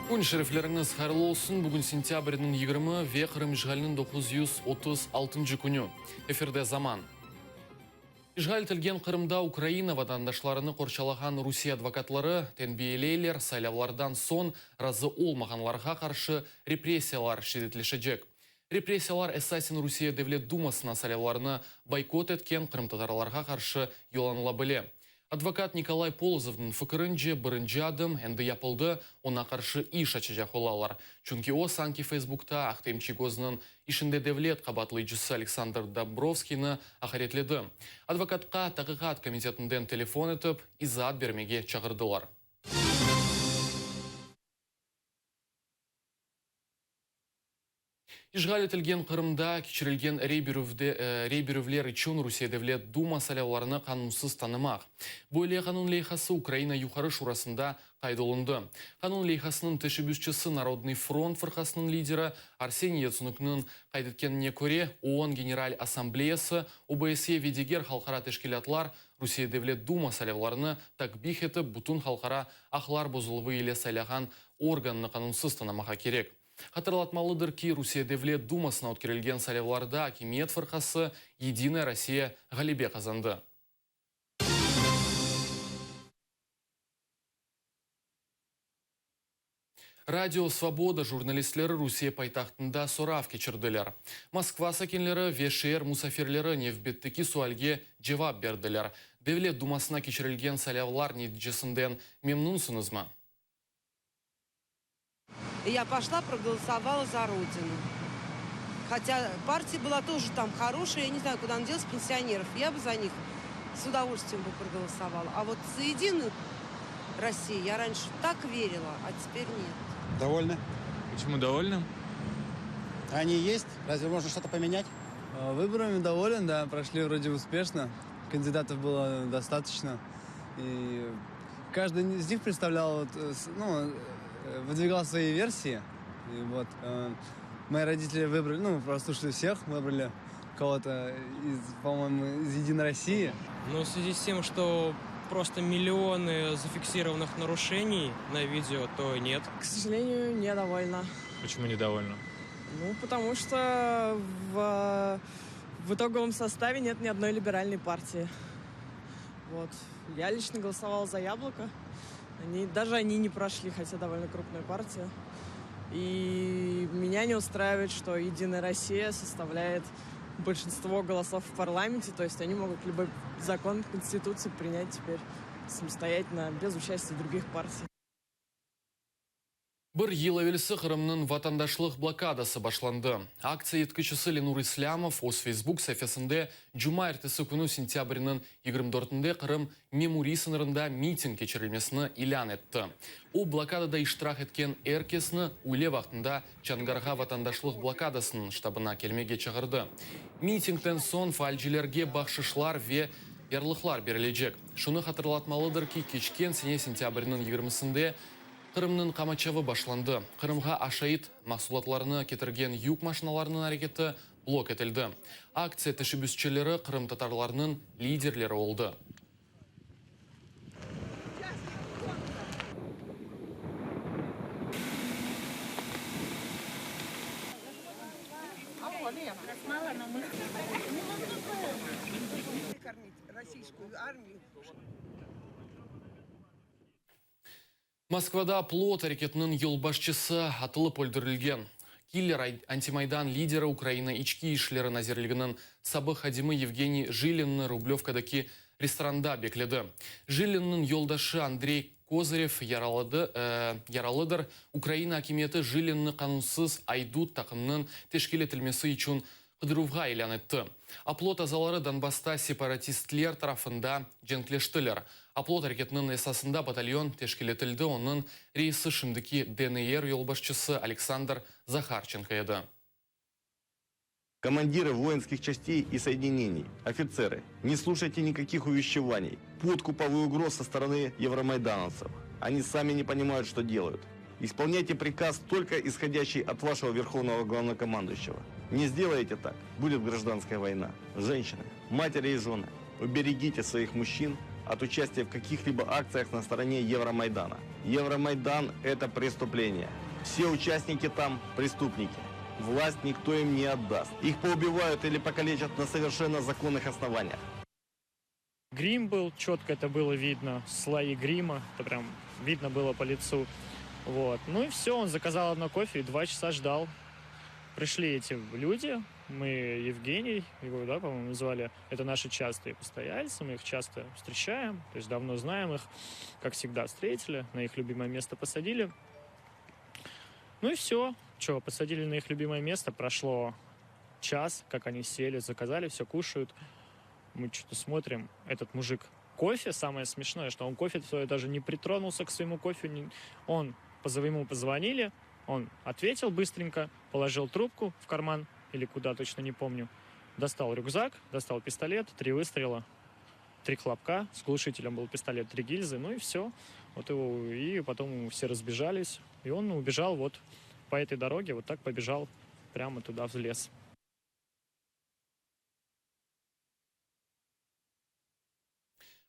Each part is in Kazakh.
Күн шерифлеріңіз қайырлы olsun. Бүгін сентябрьдің 20 ве Қырым işğalinin 936 күні. Эфирде заман. Işğal тілген Қырымда Украина vatandaşlarını қоршалаған Русия адвокатлары тенбиелейлер сайлаулардан сон разы олмағанларға қаршы репрессиялар шедетлешecek. Репрессиялар эссасин Русия Devlet Думасына сайлауларны бойкот еткен қырымтатарларға қаршы yolаныла біле. Адвокат Николай Полозовның фікірінже бірінші адым әнді япылды, она қаршы иш ачыжақ олалар. Чүнки о санки Фейсбукта Ахтемчигозның ішінде Devlet қабатлыйчысы Александр Добровскийны ахаретледі. Адвокатқа тағиғат комитетінден телефон етіп, изат бермеге чағырдылар. Işğal etilgen Qırımda keçirilgen reyberuvler için Rusiya Devlet Duma saylaularını kanunsuz tanımaq. Bu ile kanun leyhası Ukraina Yukarı Şurasında kaydolundu. Kanun leyhasının teşebbüsçisi Народный фронт fırkasının lideri Arsenij Yatsenuk'nun kaydetkenine göre ООН General Asambleyası OBSE Ведегер халқара teşkilatlar Rusiya Devlet Duma saylaularını takbih etip bütün halkara ahlar bozulығы ile saylagan organını kanunsuz tanımağa керек. Hatırlatmalıdır ki Rusiya Devlet Dumasına ötkürülgen saylaularda Akimiyet fırkası Единая Россия galebe kazandı. Радио Свобода журналистлері Русия пайтақтында сорав кечірділер. Москва сакенлері вешер мусафирлері невбеттікі суалге жевап берділер. Devlet Думасына кечірілген сайлаулар нәтижесінден мемнунсыңыз ма? Я пошла, проголосовала за Родину. Хотя партия была тоже там хорошая, я не знаю, куда она делась, пенсионеров. Я бы за них с удовольствием бы проголосовала. А вот за Единую Россию я раньше так верила, а теперь нет. Довольны? Почему довольны? Они есть? Разве можно что-то поменять? Выборами доволен, да, прошли вроде успешно. Кандидатов было достаточно. И каждый из них представлял, выдвигал свои версии. И вот мои родители выбрали, прослушали всех, выбрали кого-то по-моему, из Единой России. Но в связи с тем, что просто миллионы зафиксированных нарушений на видео, то нет. К сожалению, недовольна. Почему недовольна? Потому что в итоговом составе нет ни одной либеральной партии. Вот. Я лично голосовала за Яблоко. Даже они не прошли, хотя довольно крупная партия. И меня не устраивает, что Единая Россия составляет большинство голосов в парламенте. То есть они могут любой закон Конституции принять теперь самостоятельно, без участия других партий. Бір ел әвелісі Қырымның ватандашлық блокадасы башланды. Акция еткішісі Ленур Ислямов өз Facebook сәфесінде жұма әртісі күні сентябрінің 24-інде Қырым мемури сынырында митинг кечірілмесіні илян етті. О блокадада иштирак еткен әркесіні үйле вақтында Чангарға ватандашлық блокадасының штабына келмеге чағырды. Митингтен сон фальжилерге бақшышлар ве ярлықлар берілежек. Шуны хатırlatmalıdır ki кечкен сене сентябрінің 20-сінде Қырымның қамачавы башланды. Қырымға ашайыт мақсулатларыны кетірген юк машиналарының әрекеті блок етілді. Акция тәшібүсчелері Қырым татарларының лидерлері олды. Москвада плот әрекетінің елбашчысы атылып өлдірілген. Киллер антимайдан лидері Украина ички ишлері назерлігінің Сабы Хадимы Евгений Жилинны Рублевкадаки ресторанда бекледі. Жилинның елдашы Андрей Козырев яралыдыр. Украина акиметі Жилинны қанунсыз айдут тақымның тешкел етілмесі үшін қыдыруға илан етті. Аплот азалары Донбасста сепаратистлер тарафында женклештілер. Аплот әрекетінің эсасында батальон тешкелетілді, оның рейсі шымдыки ДНР елбашчысы Александр Захарченко еді. Командиры воинских частей и соединений, офицеры, не слушайте никаких увещеваний, подкупов и угроз со стороны евромайдановцев. Они сами не понимают, что делают. Исполняйте приказ, только исходящий от вашего верховного главнокомандующего. Не сделаете так, будет гражданская война. Женщины, матери и жены, уберегите своих мужчин от участия в каких-либо акциях на стороне Евромайдана. Евромайдан – это преступление. Все участники там – преступники. Власть никто им не отдаст. Их поубивают или покалечат на совершенно законных основаниях. Грим был, четко это было видно, слои грима, это прям видно было по лицу. Вот. Ну и все, он заказал одно кофе и 2 часа ждал. Пришли эти люди, мы Евгений, его, да, по-моему, звали, это наши частые постояльцы, мы их часто встречаем, то есть давно знаем их, как всегда встретили, на их любимое место посадили. Ну и все, что, посадили на их любимое место, прошло час, как они сели, заказали, все кушают. Мы что-то смотрим, этот мужик кофе, самое смешное, что он кофе даже не притронулся к своему кофе, ему позвонили, он ответил быстренько, положил трубку в карман, или куда, точно не помню, достал рюкзак, достал пистолет, 3 выстрела, 3 хлопка, с глушителем был пистолет, 3 гильзы, ну и все. Вот его, и потом все разбежались, и он убежал вот по этой дороге, вот так побежал прямо туда, в лес.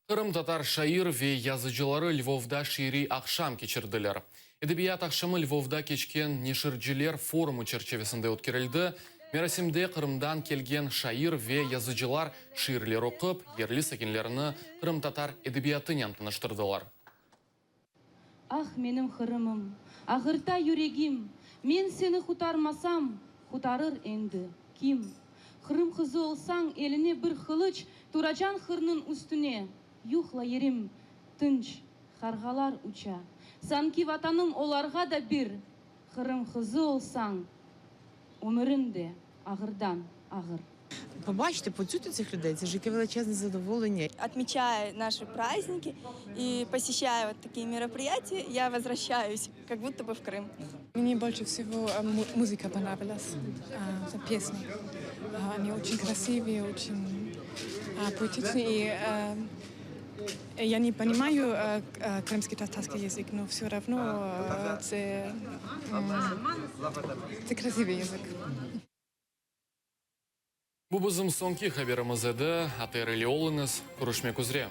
Кырым-татар шайыр ве язычылары Львовда шири ақшам кечірділер. Эдебият ақшамы Львовда кечкен нешірджилер форумы черчевесінде өткерілді. Мерасимде Кырымдан келген шайыр ве язычылар шиырлер оқып, ерлі сәкенлеріні Кырым-татар эдебиятын таныштырдылар. Ах, менің Қырымым, ағырта юрегим, мен сені хутармасам, хутарыр енді ким? Қырым қызы олсаң, еліне бір қылыч, Турачан қырның үстіне, юхла ерім, тынч, қарғалар уча. Санки ватаным оларға да бір, Қырым қызы олсаң, өмірін де ағырдан ағыр. Побачити, почути цих людей – це життя величезне задоволення. Отмечая наши праздники и посещая вот такие мероприятия, я возвращаюсь, как будто бы в Крым. Мне больше всего музыка понравилась, песни. Они очень красивые, очень поэтичные. Я не понимаю крымский татарский язык, но все равно это красивый язык. Бу бізім соңки хаберіміз еді, атайрылы олыңыз, көрішмек үзре.